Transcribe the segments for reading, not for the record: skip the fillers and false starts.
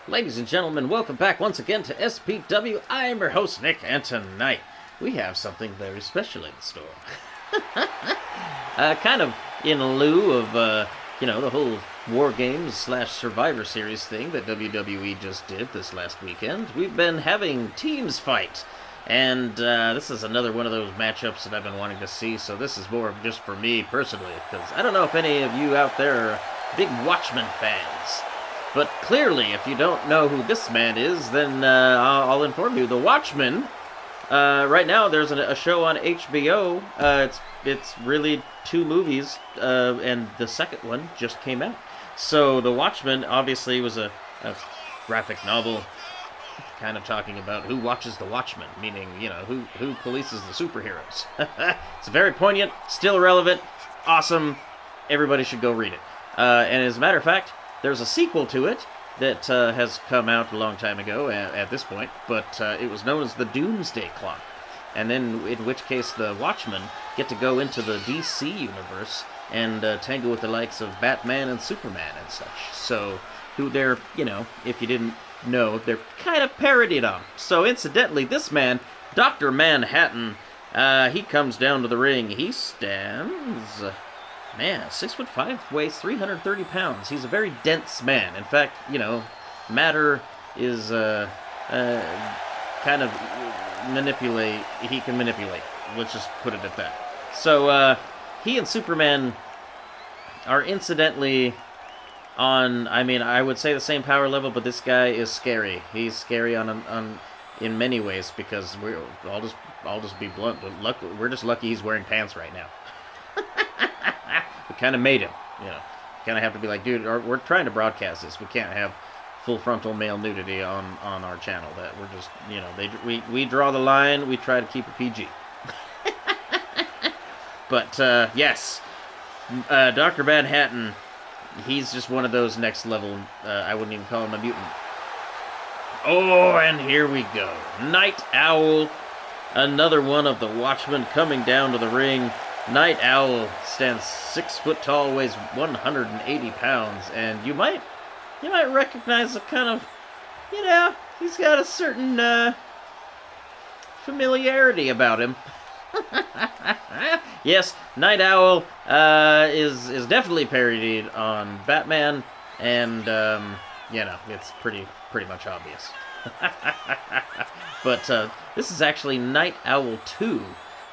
Ladies and gentlemen, welcome back once again to SPW. I am your host, Nick, and tonight we have something very special in store. Kind of in lieu of, the whole Wargames / Survivor Series thing that WWE just did this last weekend. We've been having teams fight, and this is another one of those matchups that I've been wanting to see, so this is more just for me personally, because I don't know if any of you out there are big Watchmen fans. But clearly, if you don't know who this man is, then I'll inform you. The Watchmen, right now there's a show on HBO. It's really two movies, and the second one just came out. So The Watchmen obviously was a graphic novel kind of talking about who watches The Watchmen, meaning, who polices the superheroes. It's very poignant, still relevant, awesome. Everybody should go read it. And as a matter of fact, there's a sequel to it that has come out a long time ago at this point, but it was known as the Doomsday Clock. And then, in which case, the Watchmen get to go into the DC universe and tangle with the likes of Batman and Superman and such. So, who they're, if you didn't know, they're kind of parodied on. So, incidentally, this man, Dr. Manhattan, he comes down to the ring. He stands... Man, 6'5", weighs 330 pounds. He's a very dense man. In fact, matter is kind of he can manipulate. Let's just put it at that. So he and Superman are incidentally on, I would say the same power level, but this guy is scary. He's scary on in many ways, because I'll just be blunt. We're just lucky he's wearing pants right now. We kind of made him, kind of have to be like, dude, we're trying to broadcast this. We can't have full frontal male nudity on our channel. That we're just, we draw the line. We try to keep it PG. But yes, Dr. Manhattan, he's just one of those next level. I wouldn't even call him a mutant. Oh, and here we go, Night Owl, another one of the Watchmen coming down to the ring. Night Owl stands 6 foot tall, weighs 180 pounds, and you might recognize a kind of, he's got a certain familiarity about him. Yes, Night Owl is definitely parodied on Batman, and it's pretty much obvious. But this is actually Night Owl 2.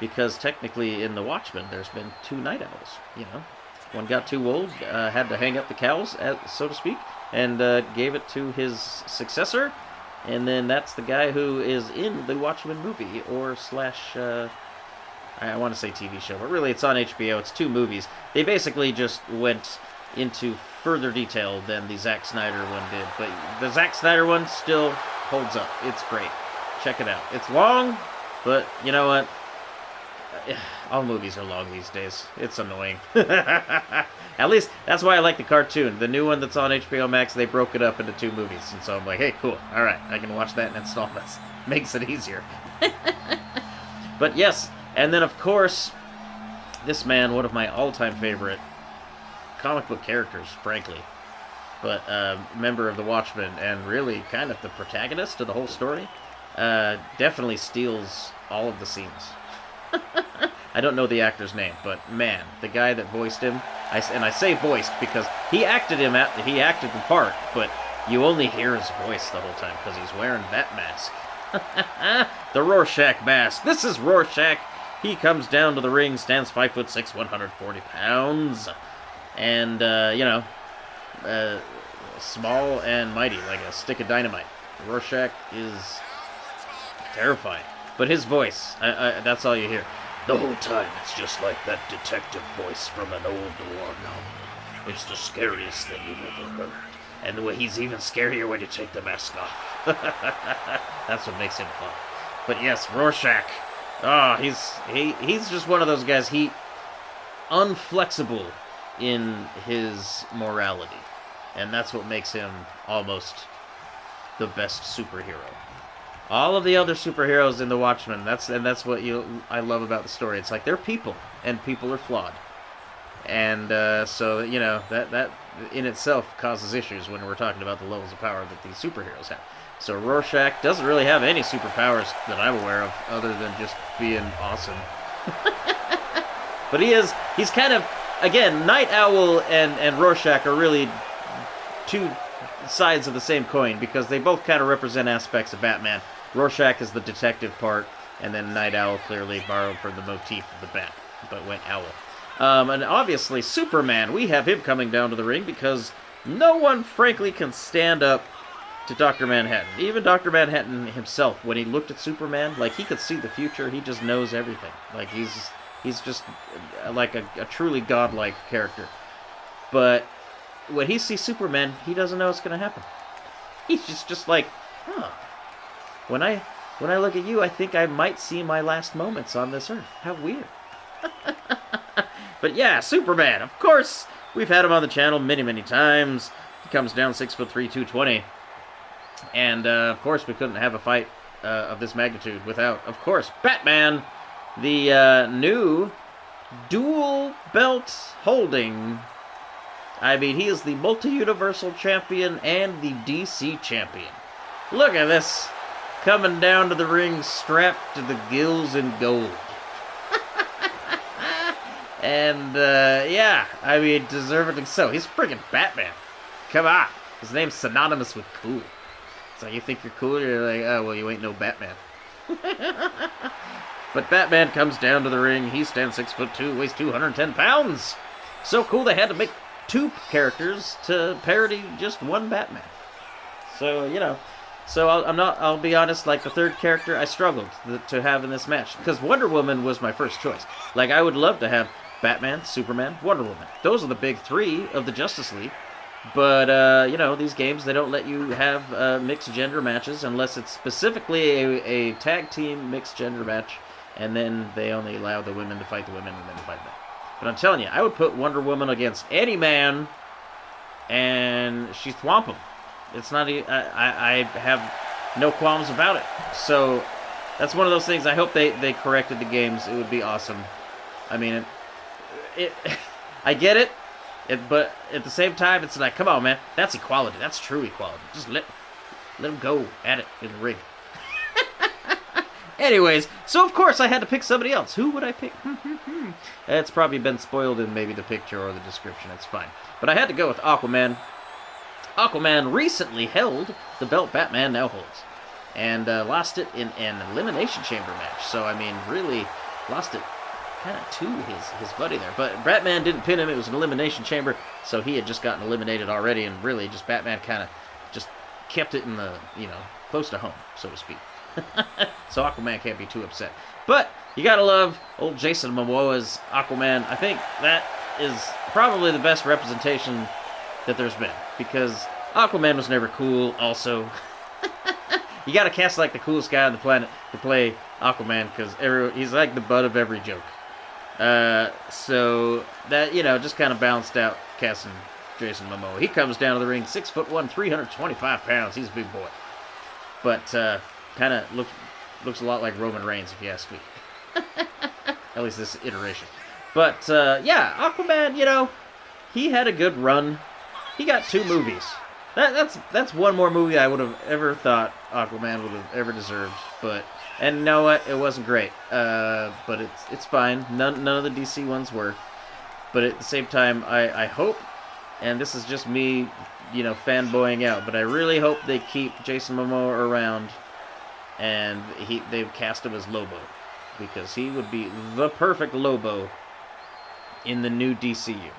Because technically in The Watchmen, there's been 2 Night Owls, One got too old, had to hang up the cows, so to speak, and gave it to his successor. And then that's the guy who is in the Watchmen movie, or I want to say TV show, but really it's on HBO. It's 2 movies. They basically just went into further detail than the Zack Snyder one did. But the Zack Snyder one still holds up. It's great. Check it out. It's long, but you know what? All movies are long these days. It's annoying. At least, that's why I like the cartoon. The new one that's on HBO Max, they broke it up into 2 movies. And so I'm like, hey, cool. Alright, I can watch that in installments. Makes it easier. But yes, and then of course, this man, one of my all-time favorite comic book characters, frankly. But member of the Watchmen, and really kind of the protagonist of the whole story, definitely steals all of the scenes. I don't know the actor's name, but man, the guy that voiced him, I say voiced because he acted the part, but you only hear his voice the whole time because he's wearing that mask. The Rorschach mask. This is Rorschach. He comes down to the ring, stands 5'6", 140 pounds, and small and mighty, like a stick of dynamite. Rorschach is terrifying. But his voice, that's all you hear. The whole time, it's just like that detective voice from an old noir novel. It's the scariest thing you've ever heard. And the way he's even scarier when you take the mask off. That's what makes him fun. But yes, Rorschach. He's just one of those guys. He unflexible in his morality. And that's what makes him almost the best superhero. All of the other superheroes in The Watchmen, that's what I love about the story. It's like they're people, and people are flawed. And so, you know, that in itself causes issues when we're talking about the levels of power that these superheroes have. So Rorschach doesn't really have any superpowers that I'm aware of other than just being awesome. But he's kind of, again, Night Owl and Rorschach are really two sides of the same coin because they both kind of represent aspects of Batman. Rorschach is the detective part, and then Night Owl clearly borrowed from the motif of the bat, but went owl. And obviously Superman, we have him coming down to the ring because no one, frankly, can stand up to Dr. Manhattan. Even Dr. Manhattan himself, when he looked at Superman, like, he could see the future. He just knows everything. Like, he's just like a truly godlike character. But when he sees Superman, he doesn't know what's going to happen. He's just like, huh. When I look at you, I think I might see my last moments on this earth. How weird. But yeah, Superman, of course, we've had him on the channel many, many times. He comes down 6'3", 220. And, of course, we couldn't have a fight of this magnitude without, of course, Batman, the new dual belt holding. I mean, he is the multi-universal champion and the DC champion. Look at this. Coming down to the ring strapped to the gills in gold. And, yeah, I mean, deservedly so. He's freaking Batman. Come on. His name's synonymous with cool. So you think you're cool, you're like, oh, well, you ain't no Batman. But Batman comes down to the ring. He stands 6'2", weighs 210 pounds. So cool they had to make two characters to parody just one Batman. So, you know. So I'll be honest, like the third character I struggled to have in this match. Because Wonder Woman was my first choice. Like, I would love to have Batman, Superman, Wonder Woman. Those are the big three of the Justice League. But, you know, these games, they don't let you have mixed gender matches unless it's specifically a tag team mixed gender match. And then they only allow the women to fight the women and then fight men. But I'm telling you, I would put Wonder Woman against any man and she'd thwomp him. It's not, I have no qualms about it. So, that's one of those things. I hope they corrected the games. It would be awesome. I mean, I get it, but at the same time, it's like, come on, man. That's equality. That's true equality. Just let them go at it in the ring. Anyways, so of course I had to pick somebody else. Who would I pick? It's probably been spoiled in maybe the picture or the description. It's fine. But I had to go with Aquaman. Aquaman recently held the belt Batman now holds. And lost it in an Elimination Chamber match. So, I mean, really lost it kind of to his buddy there. But Batman didn't pin him. It was an Elimination Chamber. So he had just gotten eliminated already. And really, just Batman kind of just kept it in the, you know, close to home, so to speak. So Aquaman can't be too upset. But you gotta love old Jason Momoa's Aquaman. I think that is probably the best representation that there's been. Because Aquaman was never cool, also. You gotta cast like the coolest guy on the planet to play Aquaman, because he's like the butt of every joke. So that, you know, just kind of balanced out casting Jason Momoa. He comes down to the ring, 6'1", 325 pounds. He's a big boy. But kind of looks a lot like Roman Reigns, if you ask me. At least this iteration. But yeah, Aquaman, you know, he had a good run. He got 2 movies. That's one more movie I would have ever thought Aquaman would have ever deserved. And you know what? It wasn't great. But it's fine. None of the DC ones were. But at the same time, I hope, and this is just me, you know, fanboying out, but I really hope they keep Jason Momoa around, and they've cast him as Lobo, because he would be the perfect Lobo in the new DCU.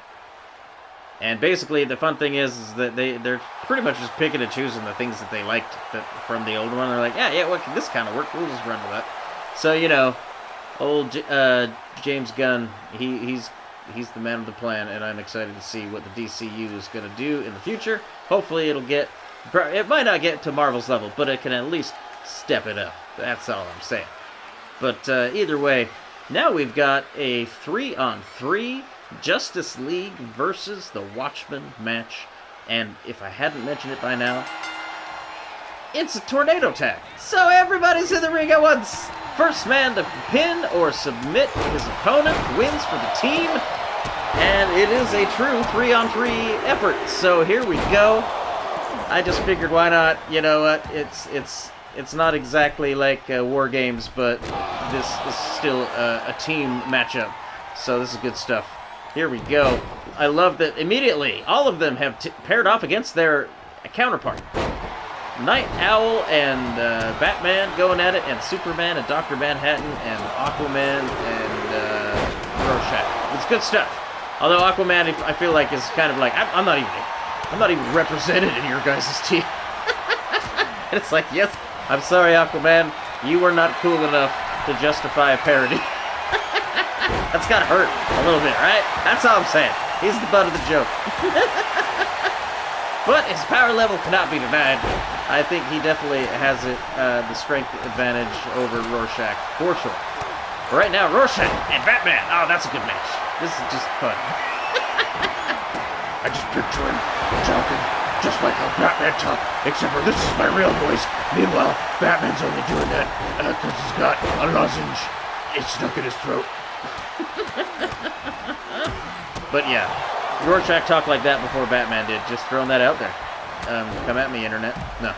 And basically, the fun thing is that they're pretty much just picking and choosing the things that they liked from the old one. They're like, yeah, what can this kind of work? We'll just run with that. So, you know, old James Gunn, he's the man of the plan, and I'm excited to see what the DCU is going to do in the future. Hopefully it might not get to Marvel's level, but it can at least step it up. That's all I'm saying. But either way, now we've got a 3-on-3 Justice League versus the Watchmen match. And if I hadn't mentioned it by now, it's a tornado tag. So everybody's in the ring at once. First man to pin or submit his opponent wins for the team. And it is a true 3-on-3 effort. So here we go. I just figured, why not? You know what? It's not exactly like Wargames, but this is still a team matchup. So this is good stuff. Here we go. I love that immediately all of them have paired off against their counterpart. Night Owl and Batman going at it, and Superman and Dr. Manhattan and Aquaman and rorschach. It's good stuff. Although Aquaman, I feel like, is kind of like, I'm not even represented in your guys' team. And it's like, yes, I'm sorry, Aquaman, you were not cool enough to justify a parody. That's gotta hurt a little bit, right? That's all I'm saying. He's the butt of the joke. But his power level cannot be denied. I think he definitely has the strength advantage over Rorschach, for sure. But right now, Rorschach and Batman. Oh, that's a good match. This is just fun. I just picture him talking just like how Batman talks, except for this is my real voice. Meanwhile, Batman's only doing that because he's got a lozenge. It's stuck in his throat. But yeah, Rorschach talked like that before Batman did. Just throwing that out there. Come at me, internet. No.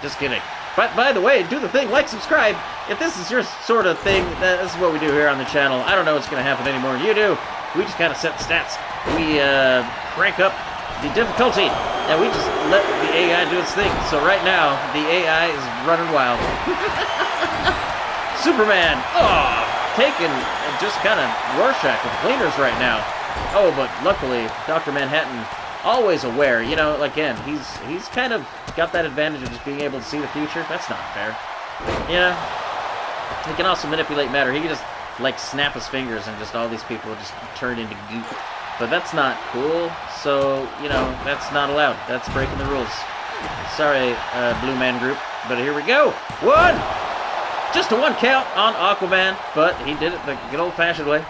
Just kidding. But by the way, do the thing, like, subscribe. If this is your sort of thing, this is what we do here on the channel. I don't know what's going to happen any more than you do. We just kind of set the stats. We crank up the difficulty, and we just let the AI do its thing. So right now, the AI is running wild. Superman, taking just kind of Rorschach with cleaners right now. Oh, but luckily, Dr. Manhattan, always aware. You know, again, he's kind of got that advantage of just being able to see the future. That's not fair. You know? He can also manipulate matter. He can just, like, snap his fingers and just all these people just turn into goop. But that's not cool, so, you know, that's not allowed. That's breaking the rules. Sorry, Blue Man Group, but here we go. One! Just a one count on Aquaman, but he did it the good old-fashioned way.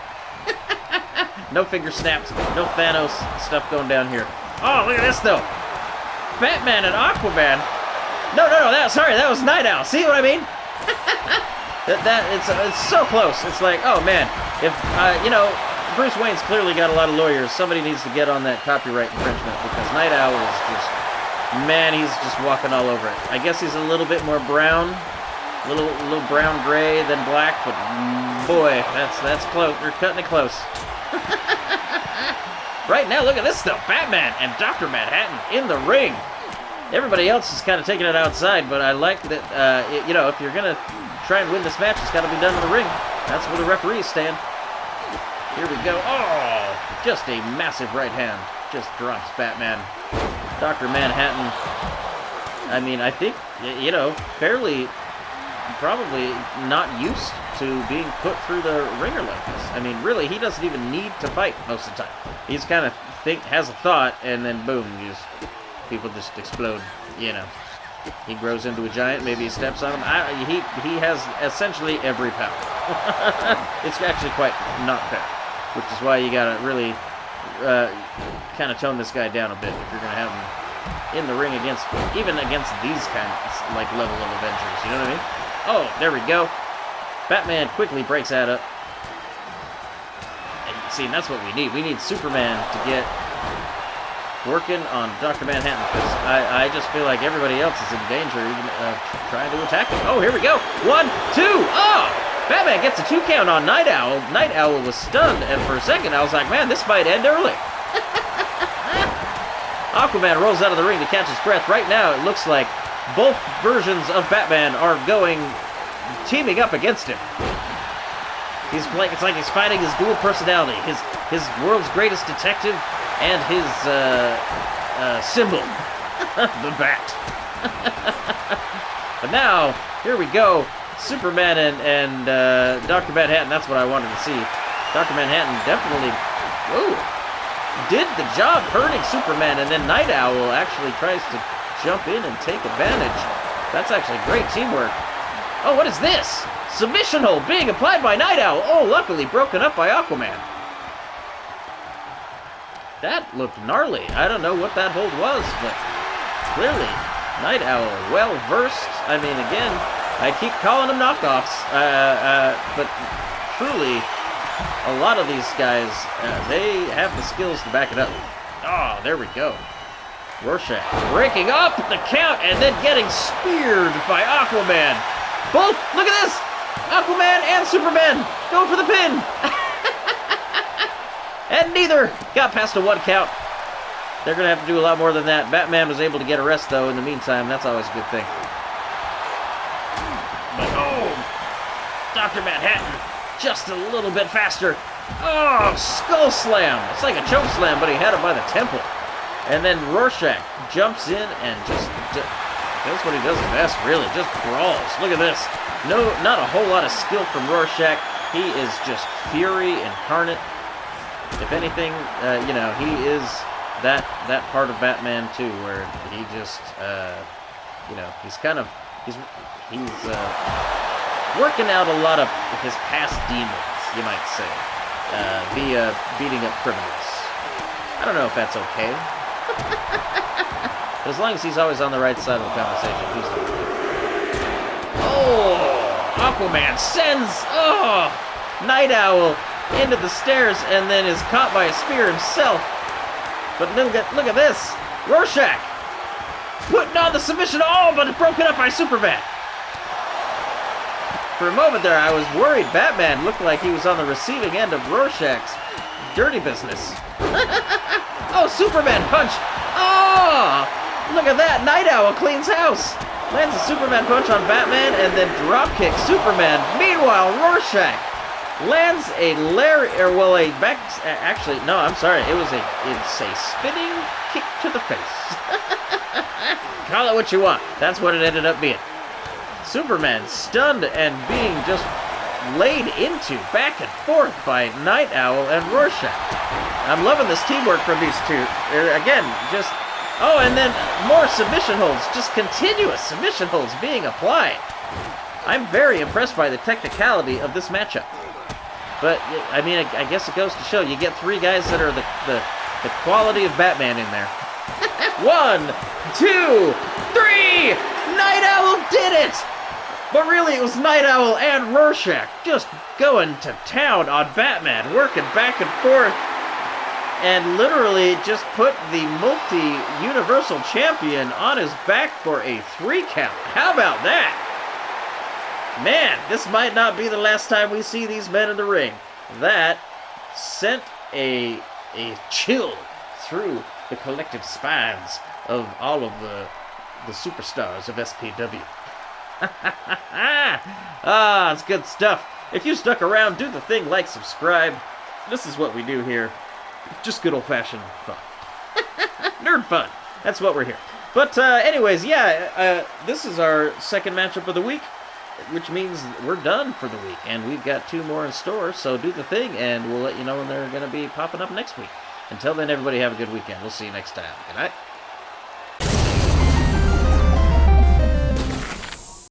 No finger snaps, no Thanos stuff going down here. Oh, look at this, though. Batman and Aquaman. No, that was Night Owl. See what I mean? It's so close. It's like, oh, man, if, you know, Bruce Wayne's clearly got a lot of lawyers. Somebody needs to get on that copyright infringement, because Night Owl is just, man, he's just walking all over it. I guess he's a little bit more brown, a little brown-gray than black, but boy, that's close. They're cutting it close. Right now, look at this stuff. Batman and Dr. Manhattan in the ring. Everybody else is kind of taking it outside, but I like that, you know, if you're going to try and win this match, it's got to be done in the ring. That's where the referees stand. Here we go. Oh, just a massive right hand. Just drops Batman. Dr. Manhattan, I mean, I think, you know, fairly, probably not used to being put through the ringer like this. I mean, really, he doesn't even need to fight most of the time. He's kind of has a thought, and then boom, people just explode, you know. He grows into a giant, maybe he steps on him. He has essentially every power. It's actually quite not fair, which is why you gotta really kind of tone this guy down a bit if you're gonna have him in the ring even against these kind of, like, level of Avengers, you know what I mean? Oh, there we go. Batman quickly breaks that up. And see, that's what we need. We need Superman to get working on Dr. Manhattan, because I just feel like everybody else is in danger even trying to attack him. Oh, here we go. 1, 2. Oh! Batman gets a 2 count on Night Owl. Night Owl was stunned, and for a second I was like, man, this might end early. Aquaman rolls out of the ring to catch his breath. Right now, it looks like both versions of Batman are teaming up against him. It's like he's fighting his dual personality, his world's greatest detective and his symbol, the bat. But now, here we go. Superman and Dr. Manhattan, that's what I wanted to see. Dr. Manhattan definitely did the job hurting Superman, and then Night Owl actually tries to jump in and take advantage. That's actually great teamwork. Oh, what is this? Submission hold being applied by Night Owl. Oh, luckily broken up by Aquaman. That looked gnarly. I don't know what that hold was, but clearly Night Owl well-versed. I mean, again, I keep calling them knockoffs, but truly, a lot of these guys, they have the skills to back it up. Oh, there we go. Rorschach breaking up the count and then getting speared by Aquaman. Both, look at this! Aquaman and Superman going for the pin. And neither got past a 1 count. They're going to have to do a lot more than that. Batman was able to get a rest, though, in the meantime. That's always a good thing. But, oh, Dr. Manhattan, just a little bit faster. Oh, skull slam. It's like a choke slam, but he had it by the temple. And then Rorschach jumps in and just does what he does best, really. Just brawls. Look at this. No, not a whole lot of skill from Rorschach. He is just fury incarnate. If anything, you know, he is that part of Batman too, where he just, you know, he's working out a lot of his past demons, you might say, via beating up criminals. I don't know if that's okay. As long as he's always on the right side of the conversation, he's okay. Oh, Aquaman sends Night Owl into the stairs and then is caught by a spear himself. But look at this. Rorschach putting on the submission, but it's broken up by Superman. For a moment there, I was worried Batman looked like he was on the receiving end of Rorschach's dirty business. Oh, Superman punch. Oh, look at that. Night Owl cleans house. Lands a Superman punch on Batman and then dropkick Superman. Meanwhile, Rorschach lands a actually, no, I'm sorry. It's a spinning kick to the face. Call it what you want. That's what it ended up being. Superman stunned and being just laid into back and forth by Night Owl and Rorschach. I'm loving this teamwork from these two. Again, just, and then more submission holds. Just continuous submission holds being applied. I'm very impressed by the technicality of this matchup. But, I mean, I guess it goes to show you get 3 guys that are the quality of Batman in there. 1, 2, 3! Night Owl did it! But really, it was Night Owl and Rorschach just going to town on Batman, working back and forth, and literally just put the multi-universal champion on his back for a 3 count. How about that? Man, this might not be the last time we see these men in the ring. That sent a chill through the collective spines of all of the superstars of SPW. It's good stuff. If you stuck around, do the thing, like, subscribe. This is what we do here. Just good old-fashioned fun. Nerd fun. That's what we're here. But anyways, yeah, this is our second matchup of the week, which means we're done for the week, and we've got 2 more in store, so do the thing, and we'll let you know when they're going to be popping up next week. Until then, everybody have a good weekend. We'll see you next time. Good night.